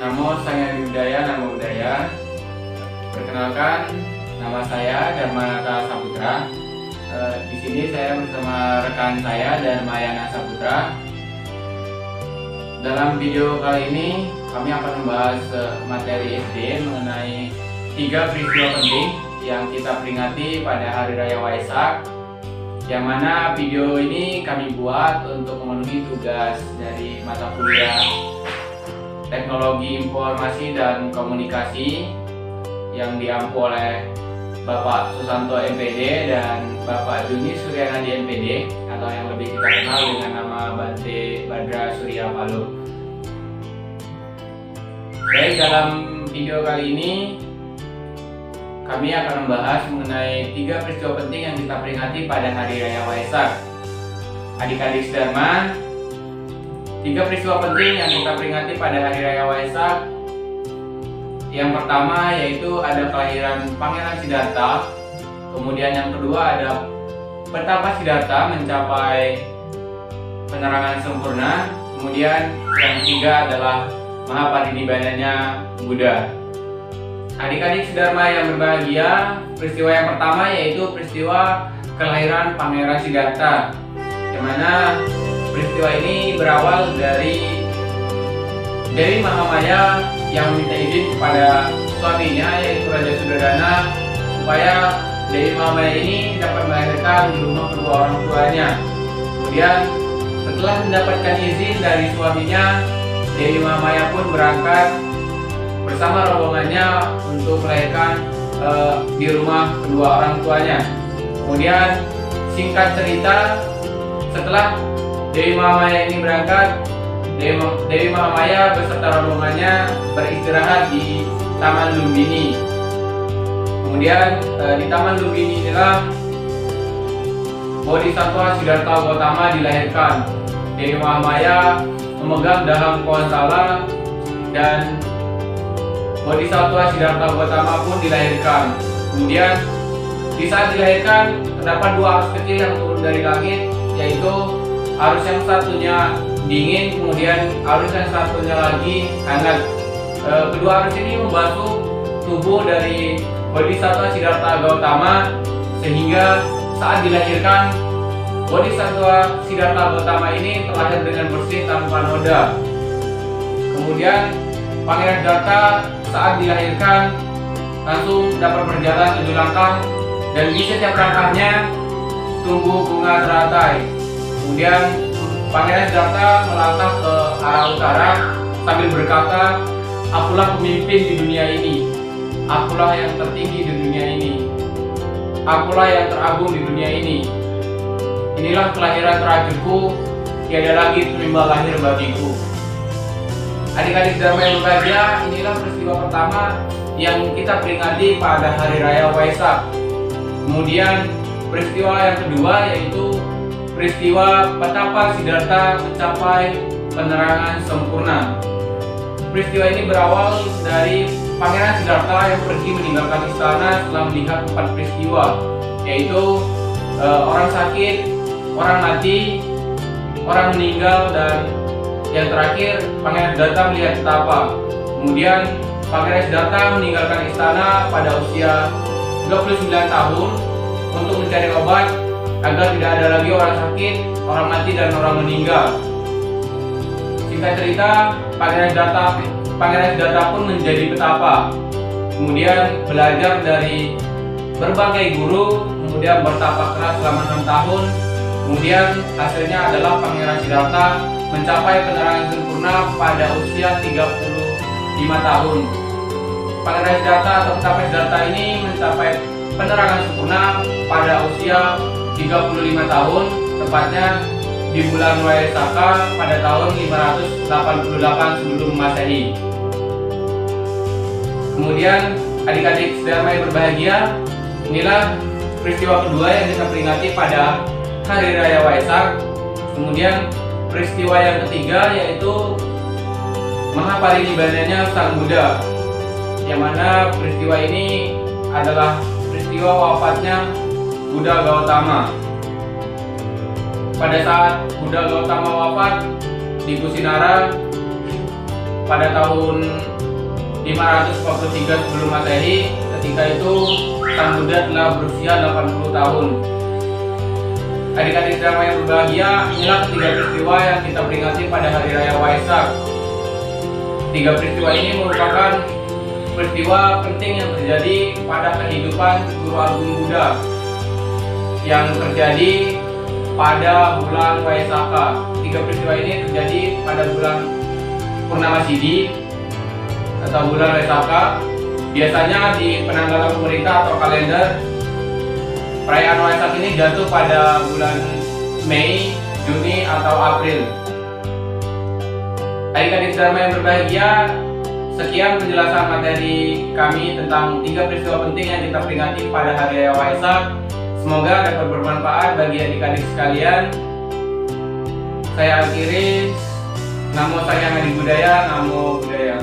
Namo Sangya Budaya, Namo Buddhaya. Perkenalkan, nama saya Dharmanata Saputra. Di sini saya bersama rekan saya Dharmayana Saputra. Dalam video kali ini kami akan membahas materi SD mengenai 3 peristiwa penting yang kita peringati pada Hari Raya Waisak. Yang mana video ini kami buat untuk memenuhi tugas dari mata kuliah Teknologi Informasi dan Komunikasi yang diampu oleh Bapak Susanto MPD dan Bapak Juni Suryana di MPD, atau yang lebih kita kenal dengan nama Bante Badra Surya Paloh. Baik, dalam video kali ini kami akan membahas mengenai 3 peristiwa penting yang kita peringati pada Hari Raya Waisak. Adik-adik Dharma, 3 peristiwa penting yang kita peringati pada Hari Raya Waisak. Yang pertama yaitu ada kelahiran Pangeran Siddhartha. Kemudian yang kedua ada betapa Siddhartha mencapai penerangan sempurna. Kemudian yang ketiga adalah Mahaparinibbananya Buddha. Adik-adik Dharma yang berbahagia, peristiwa yang pertama yaitu peristiwa kelahiran Pangeran Siddhartha, yang mana peristiwa ini berawal dari Dewi Mahamaya yang meminta izin kepada suaminya yaitu Raja Suddhodana supaya Dewi Mahamaya ini dapat melahirkan di rumah kedua orang tuanya. Kemudian setelah mendapatkan izin dari suaminya, Dewi Mahamaya pun berangkat bersama rombongannya untuk melahirkan di rumah kedua orang tuanya. Kemudian singkat cerita, setelah Dewi Mahamaya ini berangkat, Dewi Mahamaya beserta rombongannya beristirahat di Taman Lumbini. Kemudian di Taman Lumbini inilah Bodhisattva Siddhartha Gautama dilahirkan. Dewi Mahamaya memegang dahan pohon salak dan Bodhisattva Siddhartha Gautama pun dilahirkan. Kemudian di saat dilahirkan terdapat 2 arus kecil yang turun dari langit, yaitu arus yang satunya dingin, kemudian arus yang satunya lagi hangat. Kedua arus ini membasuh tubuh dari Bodhisattva Siddhartha Gautama sehingga saat dilahirkan Bodhisattva Siddhartha Gautama ini terlahir dengan bersih tanpa noda. Kemudian Pangeran Siddhartha saat dilahirkan langsung dapat berjalan 7 langkah dan di setiap langkahnya tumbuh bunga teratai. Kemudian Pangeran Siddhartha melangkah ke arah utara sambil berkata, "Akulah pemimpin di dunia ini. Akulah yang tertinggi di dunia ini. Akulah yang teragung di dunia ini. Inilah kelahiran terakhirku, tiada lagi penimba lahir bagiku." Adik-adik Dharma yang berbahagia, inilah peristiwa pertama yang kita peringati pada Hari Raya Waisak. Kemudian peristiwa yang kedua yaitu peristiwa betapa Siddhartha mencapai penerangan sempurna. Peristiwa ini berawal dari Pangeran Siddhartha yang pergi meninggalkan istana setelah melihat 4 peristiwa, yaitu orang sakit, orang mati, orang meninggal, dan yang terakhir Pangeran Siddhartha melihat petapa. Kemudian Pangeran Siddhartha meninggalkan istana pada usia 29 tahun untuk mencari obat agar tidak ada lagi orang sakit, orang mati, dan orang meninggal. Singkat cerita, Pangeran Siddhartha pun menjadi petapa. Kemudian belajar dari berbagai guru, kemudian bertapa keras selama 6 tahun. Kemudian hasilnya adalah Pangeran Siddhartha mencapai penerangan sempurna pada usia 35 tahun. Pangeran Siddhartha atau petapa Siddhartha ini mencapai penerangan sempurna pada usia 35 tahun, tepatnya di bulan Waisakha pada tahun 588 sebelum Masehi. Kemudian adik-adik Dharma yang berbahagia, inilah peristiwa kedua yang kita peringati pada Hari Raya Waisak. Kemudian peristiwa yang ketiga yaitu Mahaparinibbananya Sang Buddha, yang mana peristiwa ini adalah peristiwa wafatnya Buddha Gautama. Pada saat Buddha Gautama wafat di Kusinara pada tahun 543 sebelum Masehi. Ketika itu Sang Buddha telah berusia 80 tahun. Adik-adik Dharma yang berbahagia, inilah ketiga peristiwa yang kita peringati pada Hari Raya Waisak. Tiga peristiwa ini merupakan peristiwa penting yang terjadi pada kehidupan Guru Agung Buddha yang terjadi pada bulan Waisakha. Tiga peristiwa ini terjadi pada bulan Purnama Sidhi atau bulan Waisakha. Biasanya di penanggalan pemerintah atau kalender, perayaan Waisak ini jatuh pada bulan Mei, Juni atau April. Adik-adik Dharma yang berbahagia, sekian penjelasan materi kami tentang tiga peristiwa penting yang kita peringati pada Hari Raya Waisak. Semoga dapat bermanfaat bagi adik-adik sekalian. Saya akhiri. Namo Sayang Adi Budaya, Namo Buddhaya.